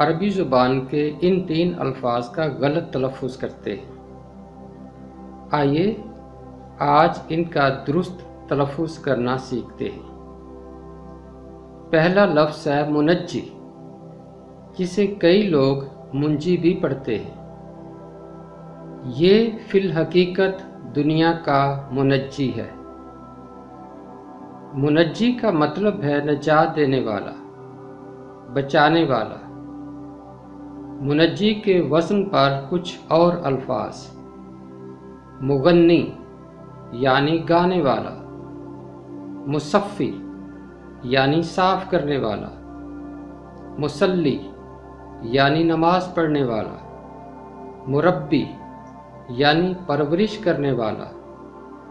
عربی زبان کے ان 3 الفاظ کا غلط تلفظ کرتے ہیں۔ آئیے آج ان کا درست تلفظ کرنا سیکھتے ہیں۔ پہلا لفظ ہے منجی، جسے کئی لوگ منجی بھی پڑھتے ہیں۔ یہ فی الحقیقت دنیا کا منجی ہے۔ منجی کا مطلب ہے نجات دینے والا، بچانے والا۔ منجی کے وزن پر کچھ اور الفاظ: مغنی یعنی گانے والا، مصفی یعنی صاف کرنے والا، مصلی یعنی نماز پڑھنے والا، مربی یعنی پرورش کرنے والا،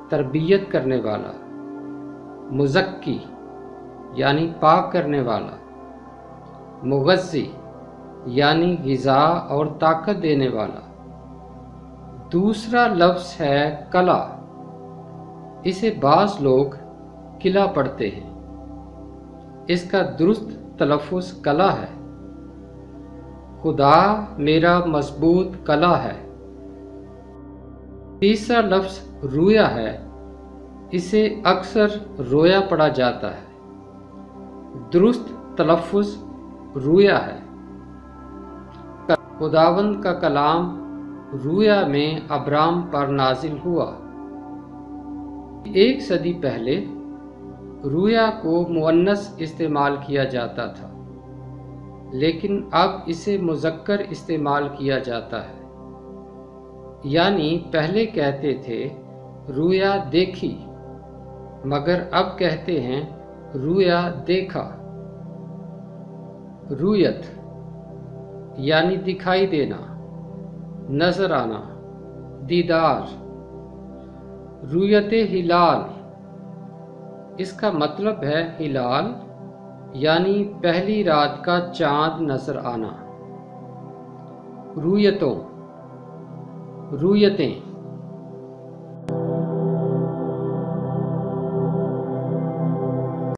تربیت کرنے والا، مزکی یعنی پاک کرنے والا، مغذی یعنی غذا اور طاقت دینے والا۔ دوسرا لفظ ہے کلا، اسے بعض لوگ قلعہ پڑھتے ہیں۔ اس کا درست تلفظ کلا ہے۔ خدا میرا مضبوط کلا ہے۔ تیسرا لفظ رویا ہے، اسے اکثر رویا پڑھا جاتا ہے۔ درست تلفظ رویا ہے۔ خداوند کا کلام رویا میں ابرام پر نازل ہوا۔ 1 صدی پہلے رویا کو مؤنث استعمال کیا جاتا تھا، لیکن اب اسے مذکر استعمال کیا جاتا ہے۔ یعنی پہلے کہتے تھے رویا دیکھی، مگر اب کہتے ہیں رویا دیکھا۔ رویت یعنی دکھائی دینا، نظر آنا، دیدار۔ رویت ہلال، اس کا مطلب ہے ہلال یعنی پہلی رات کا چاند نظر آنا۔ رویتوں، رویتیں